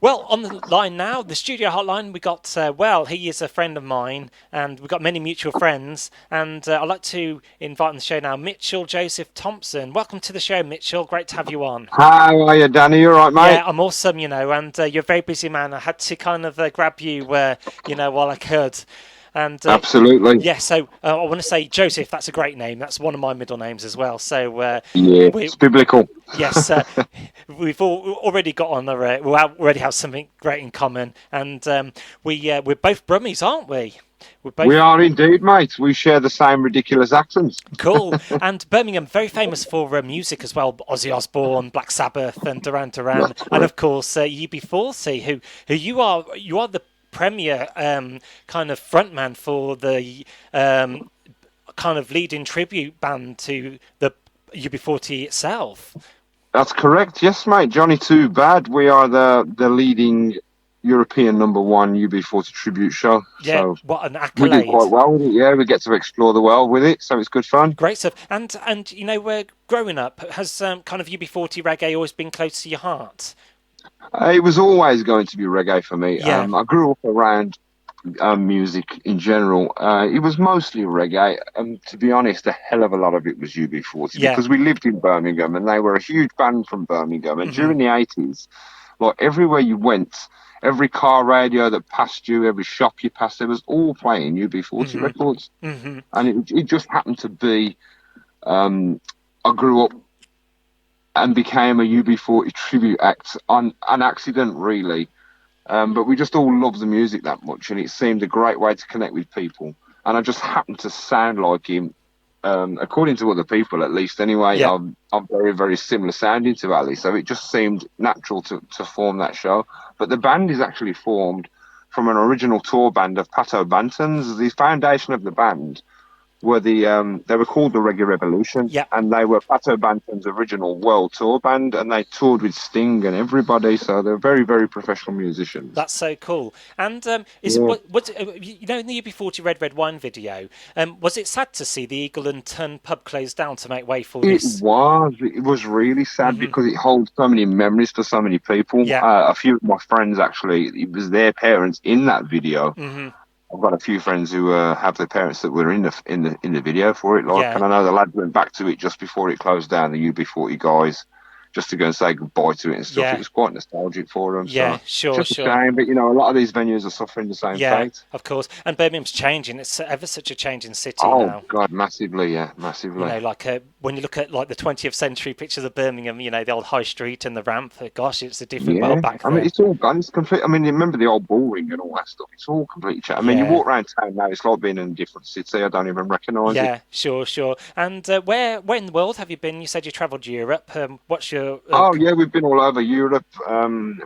Well, on the line now, the studio hotline, we got, he is a friend of mine, and we've got many mutual friends. And I'd like to invite on the show now Mitchell Joseph Thompson. Welcome to the show, Mitchell. Great to have you on. How are you, Danny? You all right, Yeah, mate? I'm awesome, and you're a very busy man. I had to kind of grab you, while I could. And Absolutely. yeah, so I want to say Joseph, that's a great name. That's one of my middle names as well. So Yeah, we it's biblical. yes, we've already got on the. We already have something great in common, and we're both Brummies, aren't we? We're We both are indeed, mate. We share the same ridiculous accents. cool, and Birmingham very famous for music as well. Ozzy Osbourne, Black Sabbath, and Duran Duran, That's and right. of course UB40, who you are the premier kind of frontman for the kind of leading tribute band to the UB40 itself. That's correct. Yes, mate. Johnny Too Bad. We are the leading European number one UB40 tribute show. Yeah, So what an we do accolade. quite well with it. Yeah, we get to explore the world with it. So it's good fun. Great stuff. And we're growing up. Has kind of UB40 reggae always been close to your heart? It was always going to be reggae for me. Yeah. I grew up around music in general. It was mostly reggae, and to be honest, a hell of a lot of it was UB40 Yeah. because we lived in Birmingham, and they were a huge band from Birmingham. And Hmm. during the 80s, like everywhere you went, every car radio that passed you, every shop you passed, it was all playing UB40 Hmm. records, Hmm. and it just happened to be. I grew up and became a UB40 tribute act on an accident, really. But we just all love the music that much, and it seemed a great way to connect with people. And I just happened to sound like him, according to other people at least. Anyway, Yeah. I'm very, very similar sounding to Ali, so it just seemed natural to form that show. But the band is actually formed from an original tour band of Pato Bantons. The foundation of the band were they were called the Reggae Revolution, Yeah. and they were Pato Banton's original world tour band, and they toured with Sting and everybody, so they're very, very professional musicians. That's so cool. And is Yeah. what in the UB40 Red Red Wine video? Was it sad to see the Eagle and Tun pub close down to make way for It this? was. It was really sad Hmm. because it holds so many memories for so many people. Yeah. A few of my friends actually, it was their parents in that video. Hmm. I've got a few friends who have their parents that were in the video for it, like, Yeah. and I know the lad went back to it just before it closed down. The UB40 guys, just to go and say goodbye to it and stuff. It Yeah. was quite nostalgic for them. Yeah. So Sure. just a Sure. shame, but a lot of these venues are suffering the same Yeah. fate. Of course. And Birmingham's changing. It's ever such a changing city Oh now. God, massively, yeah, massively. Like when you look at like the 20th century pictures of Birmingham, the old high street and the ramp. Gosh, it's a different Yeah, world back I mean, then. it's all gone. It's complete. I mean, you remember the old bull ring and all that stuff? It's all completely changed. I mean, you Yeah. walk around town now, it's like being in a different city. I don't even recognise it. Yeah, sure, sure. And where in the world have you been? You said you travelled Europe. What's your Oh yeah, we've been all over Europe.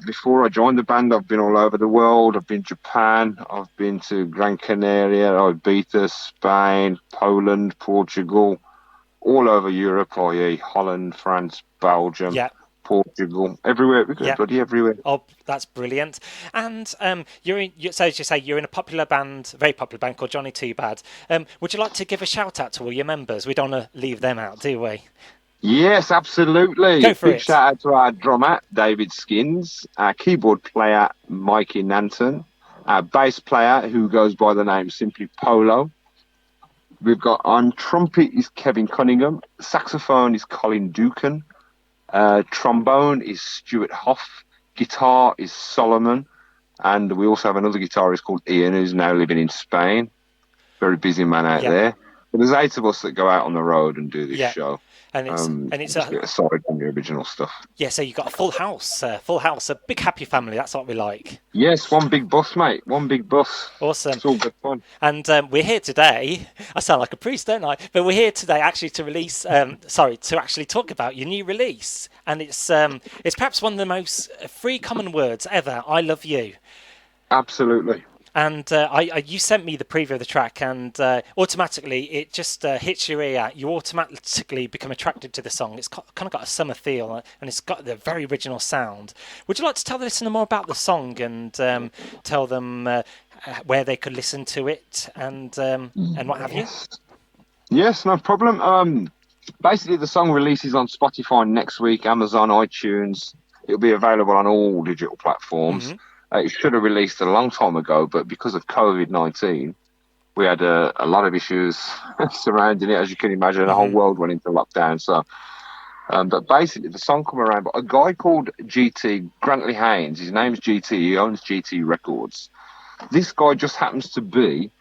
Before I joined the band, I've been all over the world. I've been Japan. I've been to Gran Canaria, Ibiza, Spain, Poland, Portugal, all over Europe. I.e., Holland, France, Belgium, yeah, Portugal, everywhere. We go yeah. bloody everywhere. Oh, that's brilliant. And so as you say, you're in a popular band, very popular band called Johnny Too Bad. Would you like to give a shout out to all your members? We don't want to leave them out, do we? Yes, absolutely. Go for Big it. shout out to our drummer, David Skins, our keyboard player, Mikey Nanton, our bass player, who goes by the name simply Polo. We've got on trumpet is Kevin Cunningham, saxophone is Colin Ducan, trombone is Stuart Hoff, guitar is Solomon, and we also have another guitarist called Ian, who's now living in Spain. Very busy man out Yeah, there. But there's 8 of us that go out on the road and do this yeah. show. And it's Just a get aside from the original stuff. yeah. So you got a full house, a big happy family. That's what we like. Yes, one big bus, mate. One big bus. Awesome. It's all good fun. And we're here today. I sound like a priest, don't I? But we're here today actually to release. To actually talk about your new release, and it's perhaps one of the most free common words ever. I love you. Absolutely. And you sent me the preview of the track, and automatically it just hits your ear. You automatically become attracted to the song. It's kind of got a summer feel, and it's got the very original sound. Would you like to tell the listener more about the song and tell them where they could listen to it and what have you? Yes, no problem. Basically, the song releases on Spotify next week, Amazon, iTunes. It'll be available on all digital platforms. It should have released a long time ago, but because of COVID-19, we had a lot of issues surrounding it. As you can imagine, the whole world went into lockdown. So, but basically, the song come around. But a guy called GT, Grantley Haynes, his name's GT. He owns GT Records. This guy just happens to be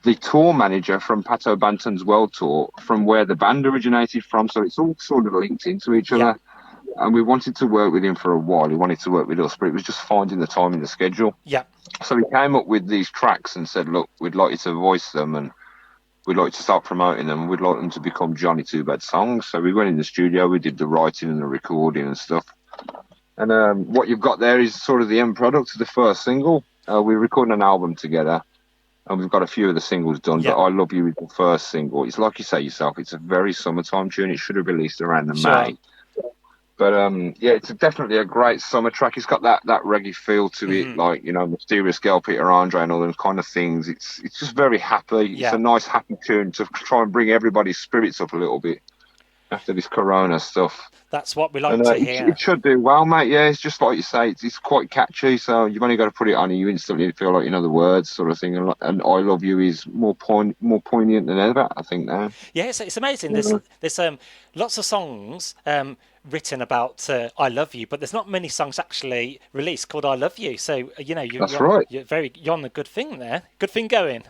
the tour manager from Pato Banton's World Tour, from where the band originated from. So it's all sort of linked into each other. And we wanted to work with him for a while. He wanted to work with us, but it was just finding the time in the schedule. Yeah. So he came up with these tracks and said, look, we'd like you to voice them and we'd like to start promoting them. We'd like them to become Johnny Too Bad songs. So we went in the studio, we did the writing and the recording and stuff. And what you've got there is sort of the end product of the first single. We're recording an album together and we've got a few of the singles done, but I Love You is the first single. It's like you say yourself, it's a very summertime tune. It should have released around the May. But it's definitely a great summer track. It's got that reggae feel to it, like, you know, Mysterious Girl, Peter Andre, and all those kind of things. It's just very happy. It's a nice, happy tune to try and bring everybody's spirits up a little bit after this Corona stuff. That's what we like to hear. It should do well, mate. Yeah, it's just like you say. It's quite catchy, so you've only got to put it on and you instantly feel like you know the words, sort of thing. And I Love You is more poignant than ever, I think, now. Yeah, it's amazing. There's lots of songs written about I Love You, but there's not many songs actually released called I Love You. So, you know, you're on the good thing there. Good thing going.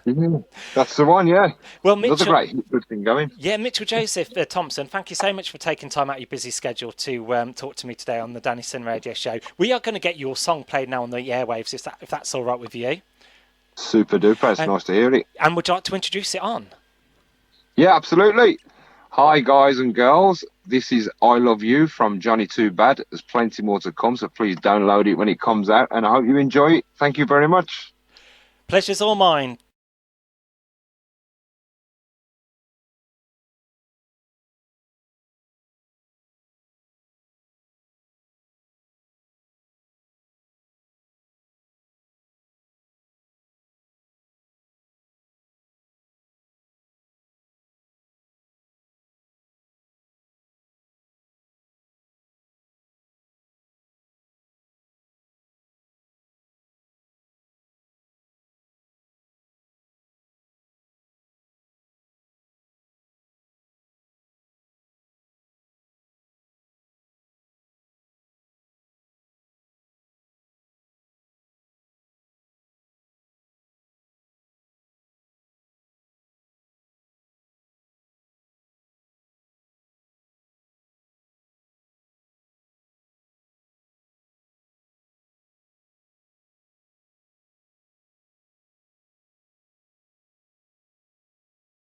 That's the one, yeah. Well, Mitchell, another great good thing going. Yeah, Mitchell Joseph Thompson, thank you so much for taking time out of your busy schedule to talk to me today on the Danny Sin Radio Show. We are going to get your song played now on the airwaves, if that's all right with you. Super duper. It's nice to hear it. And would you like to introduce it on? Yeah, absolutely. Hi, guys and girls. This is I Love You from Johnny Too Bad. There's plenty more to come, so please download it when it comes out, and I hope you enjoy it. Thank you very much. Pleasure's all mine.